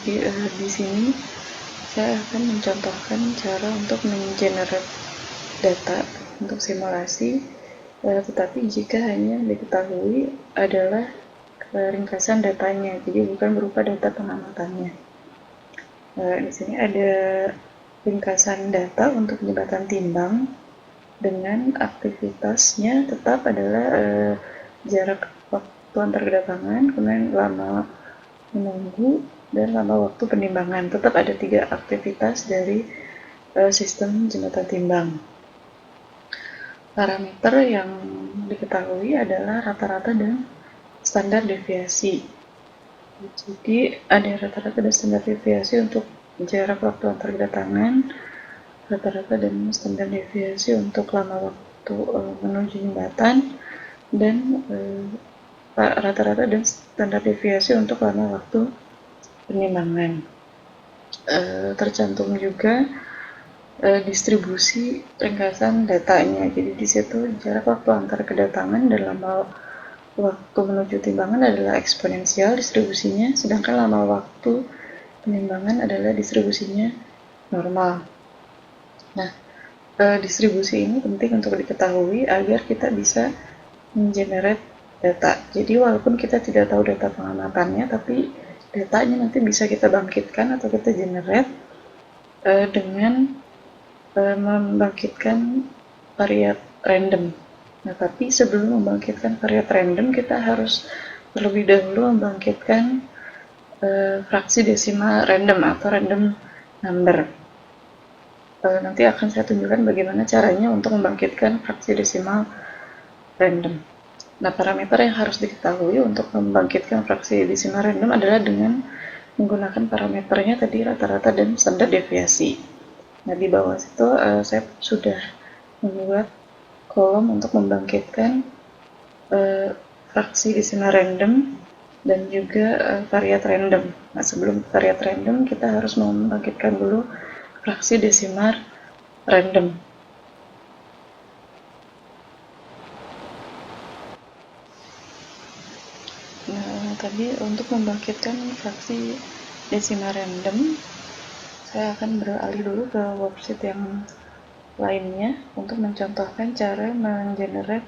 Jadi di sini saya akan mencontohkan cara untuk mengenerate data untuk simulasi, tetapi jika hanya diketahui adalah ringkasan datanya, jadi bukan berupa data pengamatannya. Di sini ada ringkasan data untuk jembatan timbang dengan aktivitasnya tetap adalah jarak waktu antar kedatangan, kemudian lama menunggu, dan lama waktu penimbangan. Tetap ada 3 aktivitas dari sistem jembatan timbang. Parameter yang diketahui adalah rata-rata dan standar deviasi. Jadi ada rata-rata dan standar deviasi untuk jarak waktu antar kedatangan, rata-rata dan standar deviasi untuk lama waktu menuju jembatan, dan rata-rata dan standar deviasi untuk lama waktu penimbangan. Tercantum juga distribusi ringkasan datanya. Jadi di situ jarak waktu antar kedatangan dan lama waktu menuju timbangan adalah eksponensial distribusinya, sedangkan lama waktu penimbangan adalah distribusinya normal. Nah, distribusi ini penting untuk diketahui agar kita bisa mengenerate data. Jadi walaupun kita tidak tahu data pengamatannya, tapi datanya nanti bisa kita bangkitkan atau kita generate dengan membangkitkan variat random. Nah, tapi sebelum membangkitkan variat random, kita harus terlebih dahulu membangkitkan fraksi desimal random atau random number. Nanti akan saya tunjukkan bagaimana caranya untuk membangkitkan fraksi desimal random. Nah, parameter yang harus diketahui untuk membangkitkan fraksi desimal random adalah dengan menggunakan parameternya tadi rata-rata dan standar deviasi. Nah, di bawah situ saya sudah membuat kolom untuk membangkitkan fraksi desimal random dan juga variat random. Nah, sebelum variat random kita harus membangkitkan dulu fraksi desimal random. Nah, tadi untuk membangkitkan fraksi desimal random, saya akan beralih dulu ke worksheet yang lainnya untuk mencontohkan cara mengenerate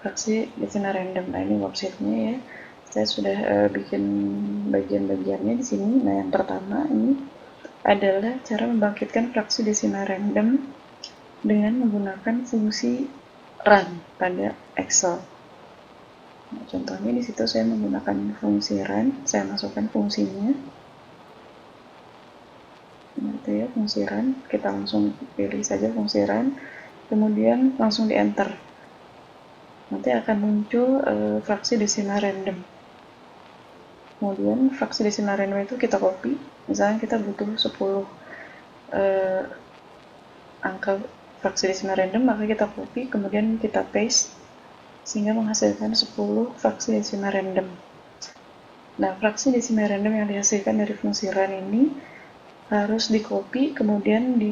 fraksi desimal random. Nah, ini worksheetnya ya. Saya sudah bikin bagian-bagiannya di sini. Nah, yang pertama ini adalah cara membangkitkan fraksi desimal random dengan menggunakan fungsi run pada Excel. Nah, contohnya di situ saya menggunakan fungsi run, saya masukkan fungsinya. Nah, itu ya fungsi run, kita langsung pilih saja fungsi run, kemudian langsung di enter. Nanti akan muncul fraksi desimal random. Kemudian fraksi desimal random itu kita copy, misalnya kita butuh 10 angka fraksi desimal random, maka kita copy, kemudian kita paste, sehingga menghasilkan 10 fraksi desimal random. Nah, fraksi desimal random yang dihasilkan dari fungsi run ini harus di copy, kemudian di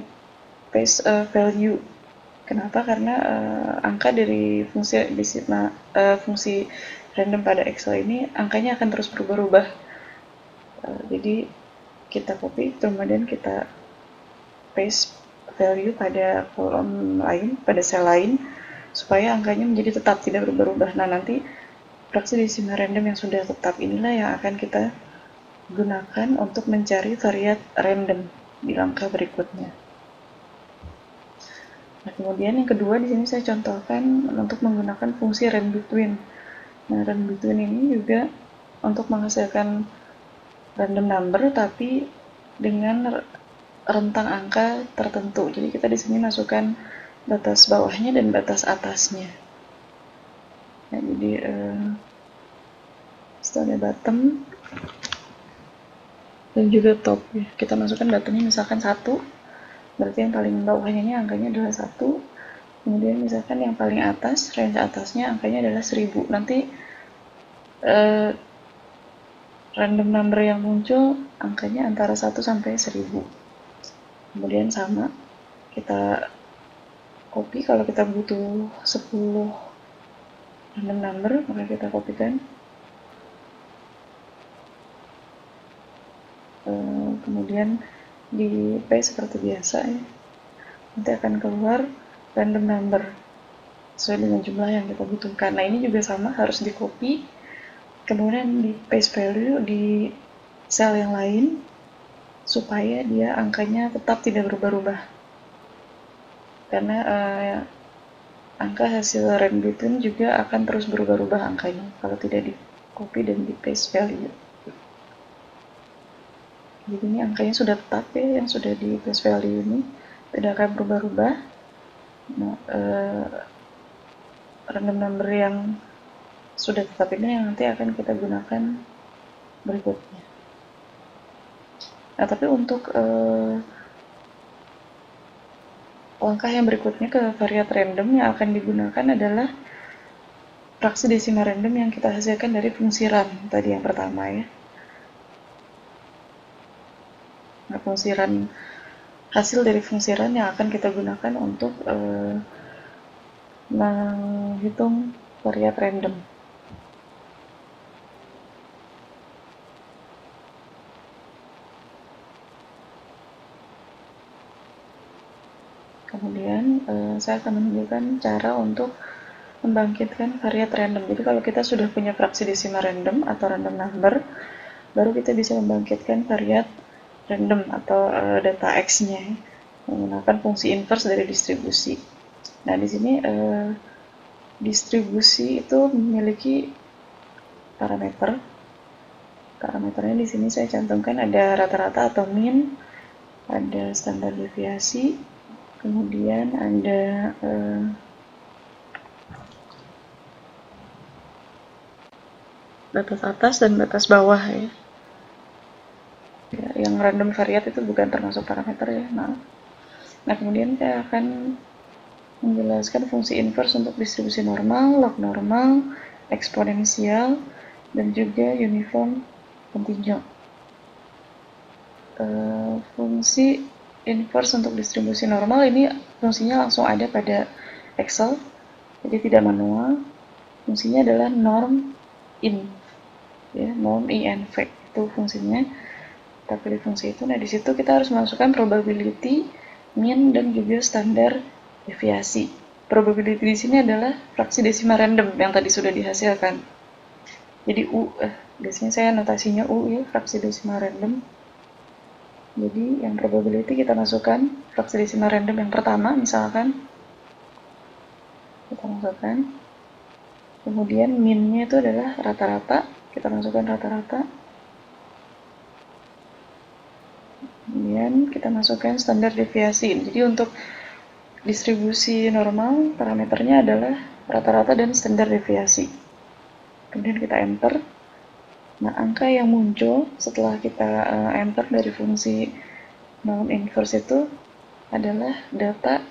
paste value. Kenapa? Karena angka dari fungsi random pada Excel ini angkanya akan terus berubah-ubah. Jadi kita copy, kemudian kita paste value pada kolom lain, pada sel lain, supaya angkanya menjadi tetap, tidak berubah-ubah. Nah, nanti fraksi desimal random yang sudah tetap inilah yang akan kita gunakan untuk mencari variat random di langkah berikutnya. Nah, kemudian yang kedua di sini saya contohkan untuk menggunakan fungsi run between. Nah, run between ini juga untuk menghasilkan random number tapi dengan rentang angka tertentu. Jadi kita di sini masukkan batas bawahnya dan batas atasnya. Nah, jadi setelah bottom dan juga top ya. Kita masukkan bottomnya misalkan 1, berarti yang paling bawahnya ini angkanya adalah 1. Kemudian misalkan yang paling atas, range atasnya angkanya adalah 1000. Nanti random number yang muncul angkanya antara 1 sampai 1000. Kemudian sama, kita copy, kalau kita butuh 10 random number, maka kita copykan. kemudian di paste seperti biasa ya, nanti akan keluar random number sesuai dengan jumlah yang kita butuhkan. Nah ini juga sama, harus di copy, kemudian di paste value di sel yang lain supaya dia angkanya tetap tidak berubah-ubah, karena angka hasil random itu juga akan terus berubah-ubah angkanya kalau tidak di copy dan di paste value. Jadi ini angkanya sudah tetap ya, yang sudah di paste value ini tidak akan berubah-ubah. Nah, random number yang sudah tetap ini yang nanti akan kita gunakan berikutnya. Nah, tapi untuk langkah yang berikutnya ke variat random yang akan digunakan adalah fraksi desimal random yang kita hasilkan dari fungsi run tadi yang pertama ya. Nah, fungsi run, hasil dari fungsi run yang akan kita gunakan untuk menghitung variat random. Kemudian saya akan menunjukkan cara untuk membangkitkan variat random. Jadi kalau kita sudah punya fraksi desimal random atau random number, baru kita bisa membangkitkan variat random atau data X-nya menggunakan fungsi inverse dari distribusi. Nah, di sini distribusi itu memiliki parameter. Parameternya di sini saya cantumkan ada rata-rata atau mean, ada standar deviasi, kemudian ada batas atas dan batas bawah ya. Yang random variat itu bukan termasuk parameter ya, maaf. Nah, kemudian saya akan menjelaskan fungsi inverse untuk distribusi normal, log normal, eksponensial, dan juga uniform continue. Fungsi inverse untuk distribusi normal ini fungsinya langsung ada pada Excel, jadi tidak manual. Fungsinya adalah norm in, ya, norm inv itu fungsinya. Kita pilih fungsi itu. Nah, di situ kita harus masukkan probability, mean, dan juga standar deviasi. Probability di sini adalah fraksi desimal random yang tadi sudah dihasilkan. Jadi biasanya saya notasinya U ya, fraksi desimal random. Jadi yang probability kita masukkan fraksi desimal random yang pertama misalkan. Kita masukkan. Kemudian mean-nya itu adalah rata-rata. Kita masukkan rata-rata. Kemudian kita masukkan standar deviasi. Jadi untuk distribusi normal, parameternya adalah rata-rata dan standar deviasi. Kemudian kita enter. Nah, angka yang muncul setelah kita enter dari fungsi norm inverse itu adalah data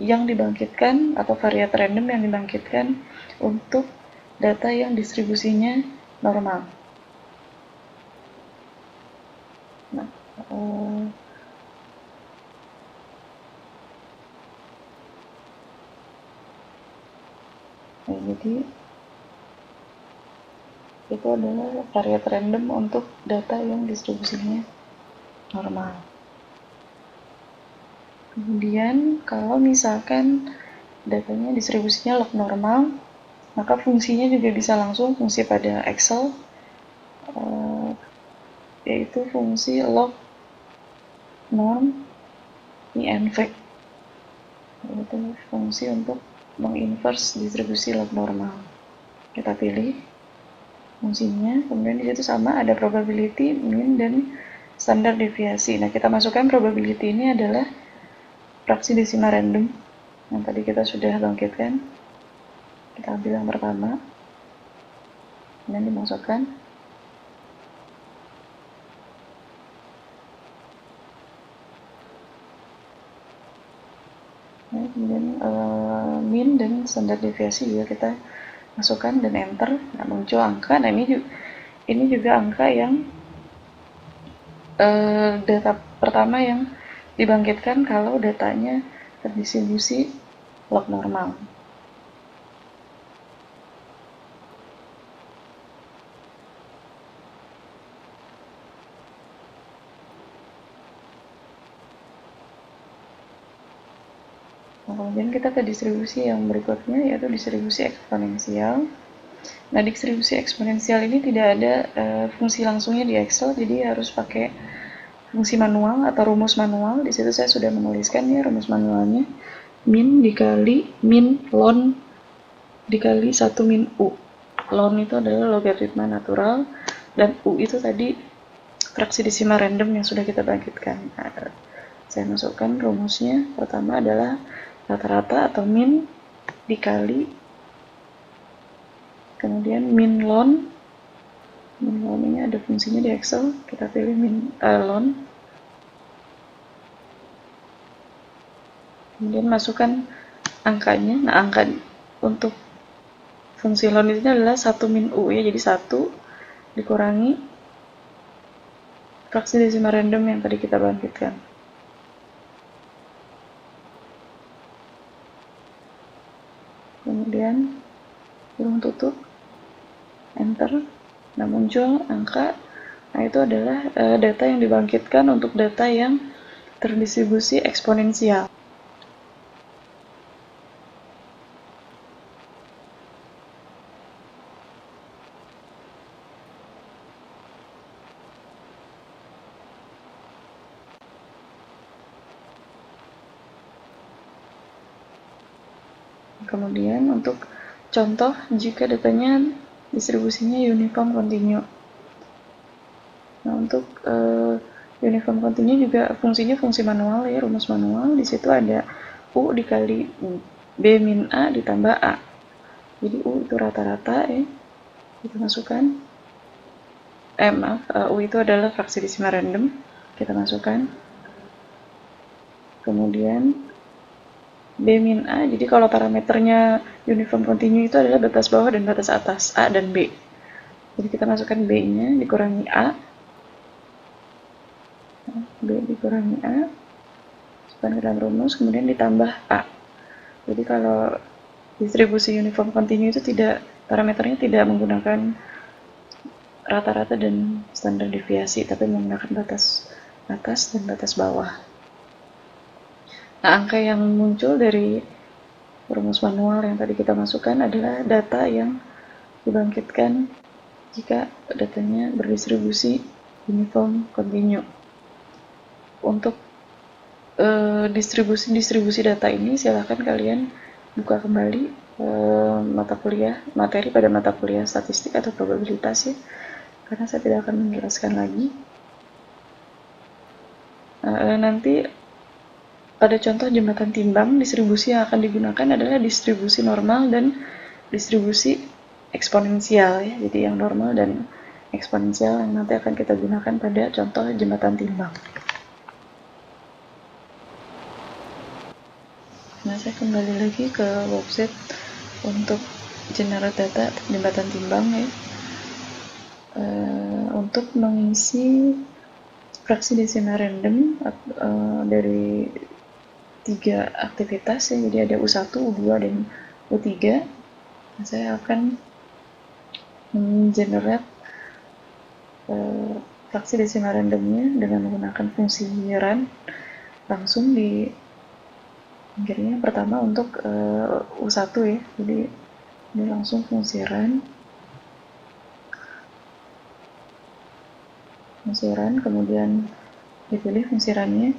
yang dibangkitkan atau variat random yang dibangkitkan untuk data yang distribusinya normal. Nah, jadi itu adalah variat random untuk data yang distribusinya normal. Kemudian kalau misalkan datanya distribusinya log normal, maka fungsinya juga bisa langsung fungsi pada Excel, yaitu fungsi log norm inv, yaitu fungsi untuk menginverse distribusi log normal. Kita pilih fungsinya, kemudian di situ sama ada probability, mean, dan standar deviasi. Nah, kita masukkan probability ini adalah fraksi desimal random yang tadi kita sudah bangkitkan. Kita ambil yang pertama, kemudian dimasukkan. Nah, kemudian mean dan standar deviasi juga kita masukkan dan enter. Nah, muncul angka. Nah, ini juga angka yang data pertama yang dibangkitkan kalau datanya terdistribusi log normal. Nah, kemudian kita ke distribusi yang berikutnya, yaitu distribusi eksponensial. Nah, distribusi eksponensial ini tidak ada fungsi langsungnya di Excel, jadi harus pakai fungsi manual atau rumus manual. Di situ saya sudah menuliskan ya rumus manualnya. Min dikali min ln dikali 1 min U. Ln itu adalah logaritma natural, dan U itu tadi fraksi desimal random yang sudah kita bangkitkan. Nah, saya masukkan rumusnya. Pertama adalah rata-rata atau min dikali, kemudian min ln. Min ln ini ada fungsinya di Excel, kita pilih min ln. Kemudian masukkan angkanya. Nah, angka untuk fungsi ln ini adalah 1 min U ya, jadi 1 dikurangi fraksi desimal random yang tadi kita bangkitkan. Kemudian kurung tutup, enter. Nah, muncul angka. Nah, itu adalah data yang dibangkitkan untuk data yang terdistribusi eksponensial. Kemudian untuk contoh jika datanya distribusinya uniform continue. Nah, untuk uniform continue juga fungsinya fungsi manual ya, rumus manual. Di situ ada U dikali B min A ditambah A. Jadi U itu rata-rata ya, kita masukkan. U itu adalah fraksi desimal random, kita masukkan. Kemudian B min A, jadi kalau parameternya uniform continue itu adalah batas bawah dan batas atas, A dan B. Jadi kita masukkan B-nya dikurangi A, B dikurangi A, masukkan ke dalam rumus, kemudian ditambah A. Jadi kalau distribusi uniform continue itu tidak, parameternya tidak menggunakan rata-rata dan standar deviasi, tapi menggunakan batas atas dan batas bawah. Nah, angka yang muncul dari rumus manual yang tadi kita masukkan adalah data yang dibangkitkan jika datanya berdistribusi uniform continue. Untuk distribusi data ini silahkan kalian buka kembali mata kuliah, materi pada mata kuliah statistik atau probabilitas ya, karena saya tidak akan menjelaskan lagi. Nanti pada contoh jembatan timbang, distribusi yang akan digunakan adalah distribusi normal dan distribusi eksponensial ya. Jadi yang normal dan eksponensial yang nanti akan kita gunakan pada contoh jembatan timbang. Nah, saya kembali lagi ke website untuk generate data jembatan timbang ya. Untuk mengisi fraksi desimal random dari 3 aktivitas ya, jadi ada U1, U2, dan U3. Nah, saya akan mengenerate fraksi desimal randomnya dengan menggunakan fungsi run langsung di akhirnya. Pertama untuk U1 ya, jadi ini langsung fungsi run, kemudian dipilih fungsi runnya,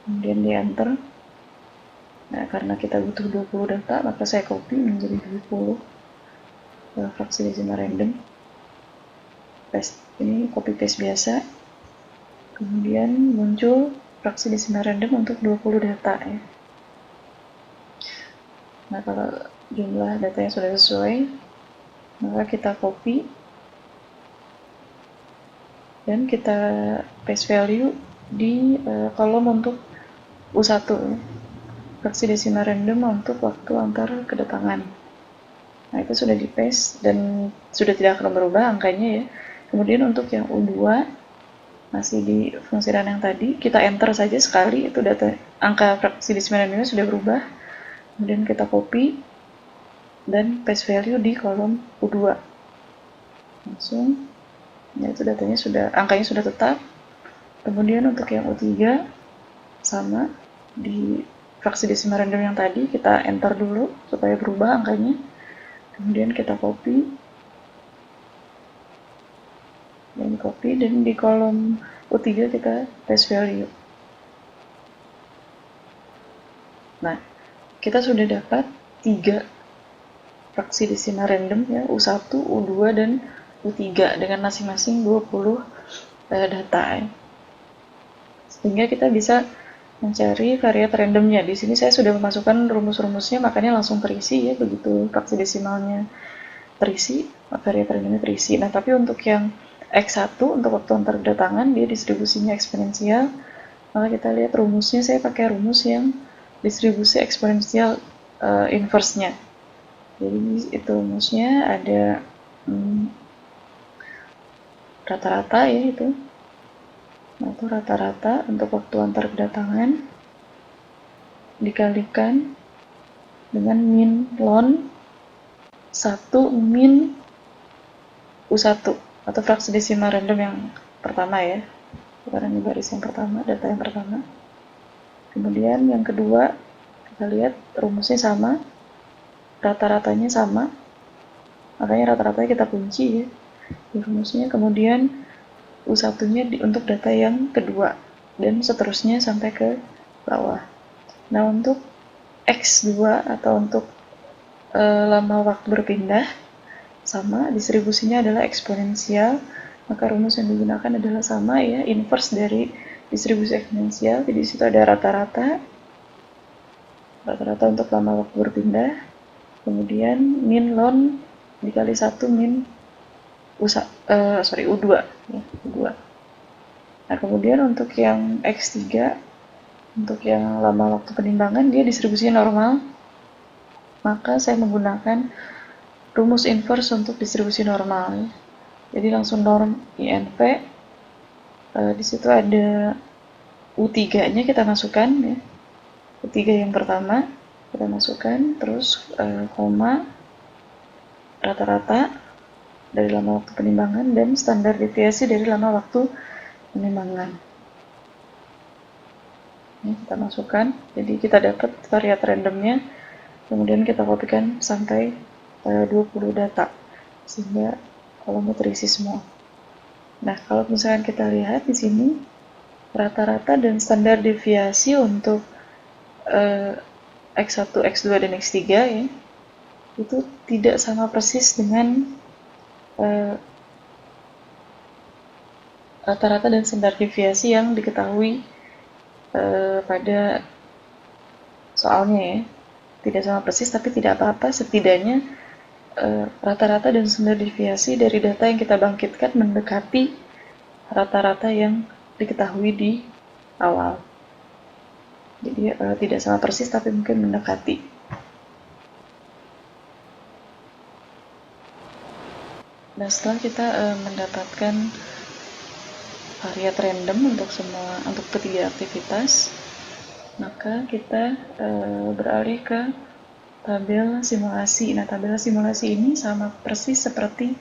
kemudian di enter. Nah, karena kita butuh 20 data, maka saya copy menjadi 20 fraksi desimal random, paste. Ini copy paste biasa. Kemudian muncul fraksi desimal random untuk 20 data ya. Nah, kalau jumlah datanya sudah sesuai, maka kita copy dan kita paste value di kolom untuk U1 ya. Fraksi desimal random untuk waktu antar kedatangan. Nah, itu sudah di paste dan sudah tidak akan berubah angkanya ya. Kemudian untuk yang U2 masih di fungsi run yang tadi, kita enter saja sekali, itu data angka fraksi desimal randomnya sudah berubah. Kemudian kita copy dan paste value di kolom U2. Langsung ya, itu datanya sudah, angkanya sudah tetap. Kemudian untuk yang U3 sama, di fraksi desimal random yang tadi, kita enter dulu supaya berubah angkanya. Kemudian kita copy. Dan di kolom U3 kita paste value. Nah, kita sudah dapat 3 fraksi desimal random ya, U1, U2, dan U3 dengan masing-masing 20 data ya. Sehingga kita bisa mencari variat randomnya. Di sini saya sudah memasukkan rumus-rumusnya, makanya langsung terisi ya, begitu fraksi desimalnya terisi, variat randomnya terisi. Nah, tapi untuk yang X1 untuk waktu antar kedatangan dia distribusinya eksponensial. Maka kita lihat rumusnya, saya pakai rumus yang distribusi eksponensial inverse-nya. Jadi itu rumusnya ada rata-rata ya itu. Nah, itu rata-rata untuk waktu antar kedatangan dikalikan dengan min ln 1 min U1 atau fraksi desimal random yang pertama ya. Karena ini baris yang pertama, data yang pertama. Kemudian yang kedua, kita lihat rumusnya sama, rata-ratanya sama, makanya rata-ratanya kita kunci ya di rumusnya. Kemudian U1-nya untuk data yang kedua, dan seterusnya sampai ke bawah. Nah, untuk X2 atau untuk lama waktu berpindah, sama, distribusinya adalah eksponensial, maka rumus yang digunakan adalah sama ya, inverse dari distribusi eksponensial. Jadi di situ ada rata-rata untuk lama waktu berpindah, kemudian min ln dikali 1 min U2 ya, U2. Nah, kemudian untuk yang X3, untuk yang lama waktu penimbangan, dia distribusinya normal, maka saya menggunakan rumus inverse untuk distribusi normal ya. Jadi langsung norm INV, di situ ada U3-nya kita masukkan ya, U3 yang pertama kita masukkan, terus koma, rata-rata dari lama waktu penimbangan, dan standar deviasi dari lama waktu penimbangan. Ini kita masukkan, jadi kita dapat variat randomnya, kemudian kita kopikan sampai 20 data, sehingga kolomnya terisi semua. Nah, kalau misalkan kita lihat di sini, rata-rata dan standar deviasi untuk X1, X2, dan X3 ya, itu tidak sama persis dengan rata-rata dan standar deviasi yang diketahui pada soalnya ya. Tidak sama persis, tapi tidak apa-apa, setidaknya rata-rata dan standar deviasi dari data yang kita bangkitkan mendekati rata-rata yang diketahui di awal. Jadi tidak sama persis, tapi mungkin mendekati. Nah, setelah kita mendapatkan variat random untuk ketiga aktivitas, maka kita beralih ke tabel simulasi. Nah, tabel simulasi ini sama persis seperti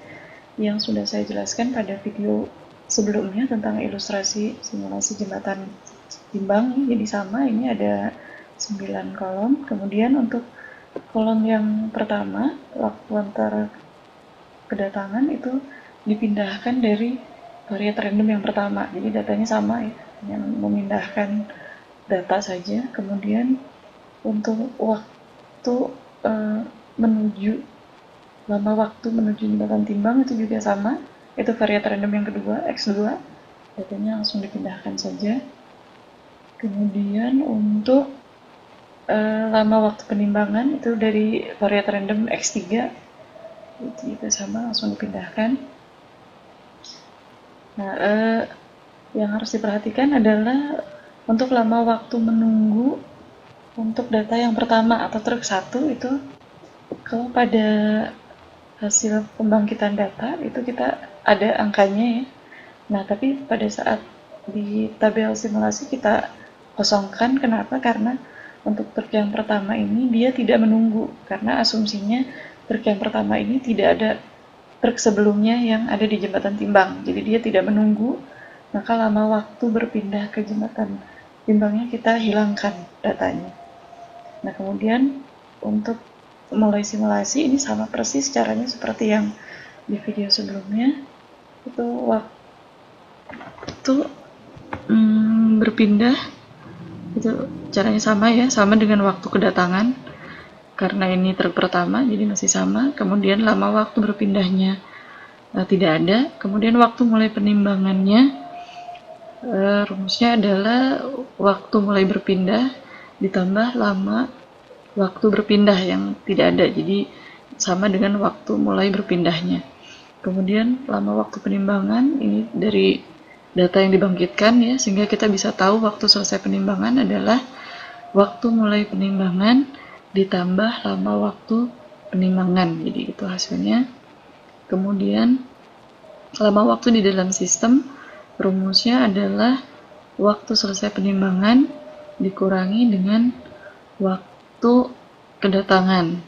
yang sudah saya jelaskan pada video sebelumnya tentang ilustrasi simulasi jembatan timbang. Jadi sama, ini ada 9 kolom. Kemudian untuk kolom yang pertama, waktu antara kedatangan itu dipindahkan dari variat random yang pertama. Jadi datanya sama ya, yang memindahkan data saja. Kemudian untuk waktu lama waktu menuju jembatan timbang itu juga sama. Itu variat random yang kedua, X2. Datanya langsung dipindahkan saja. Kemudian untuk lama waktu penimbangan itu dari variat random X3, itu juga sama, langsung dipindahkan. Nah, yang harus diperhatikan adalah untuk lama waktu menunggu untuk data yang pertama atau truk 1 itu, kalau pada hasil pembangkitan data itu kita ada angkanya ya. Nah, tapi pada saat di tabel simulasi kita kosongkan. Kenapa? Karena untuk truk yang pertama ini dia tidak menunggu, karena asumsinya truk yang pertama ini tidak ada truk sebelumnya yang ada di jembatan timbang, jadi dia tidak menunggu, maka lama waktu berpindah ke jembatan timbangnya kita hilangkan datanya. Nah, kemudian untuk mulai simulasi ini sama persis caranya seperti yang di video sebelumnya. Itu waktu berpindah itu caranya sama ya, sama dengan waktu kedatangan. Karena ini truk pertama, jadi masih sama. Kemudian lama waktu berpindahnya tidak ada. Kemudian waktu mulai penimbangannya, rumusnya adalah waktu mulai berpindah ditambah lama waktu berpindah yang tidak ada. Jadi sama dengan waktu mulai berpindahnya. Kemudian lama waktu penimbangan ini dari data yang dibangkitkan ya, sehingga kita bisa tahu waktu selesai penimbangan adalah waktu mulai penimbangan ditambah lama waktu penimbangan. Jadi itu hasilnya. Kemudian lama waktu di dalam sistem, rumusnya adalah waktu selesai penimbangan dikurangi dengan waktu kedatangan.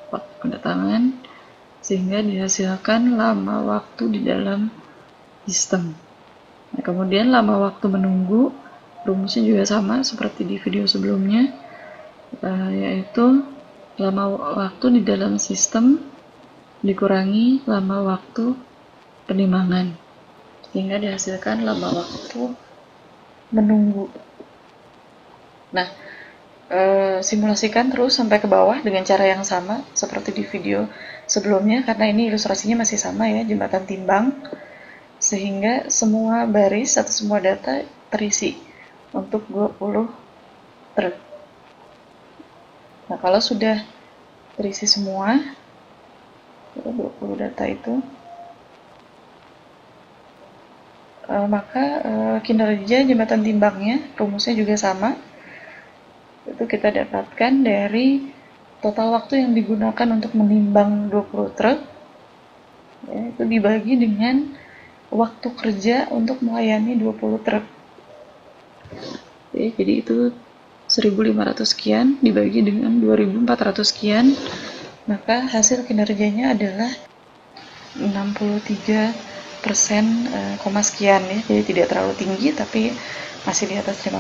Waktu kedatangan sehingga dihasilkan lama waktu di dalam sistem. Nah, kemudian lama waktu menunggu, rumusnya juga sama seperti di video sebelumnya, yaitu lama waktu di dalam sistem dikurangi lama waktu penimbangan, sehingga dihasilkan lama waktu menunggu. Nah, simulasikan terus sampai ke bawah dengan cara yang sama seperti di video sebelumnya, karena ini ilustrasinya masih sama ya, jembatan timbang, sehingga semua baris atau semua data terisi untuk 20 truk. Nah, kalau sudah terisi semua 20 data itu, maka kinerja jembatan timbangnya rumusnya juga sama. Itu kita dapatkan dari total waktu yang digunakan untuk menimbang 20 truk, ya, itu dibagi dengan waktu kerja untuk melayani 20 truk. Ya, jadi itu 1.500 sekian dibagi dengan 2.400 sekian, maka hasil kinerjanya adalah 63% koma sekian ya, jadi tidak terlalu tinggi tapi masih di atas 50%.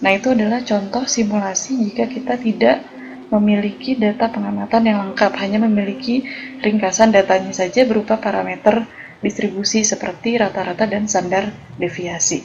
Nah, itu adalah contoh simulasi jika kita tidak memiliki data pengamatan yang lengkap, hanya memiliki ringkasan datanya saja berupa parameter distribusi seperti rata-rata dan standar deviasi.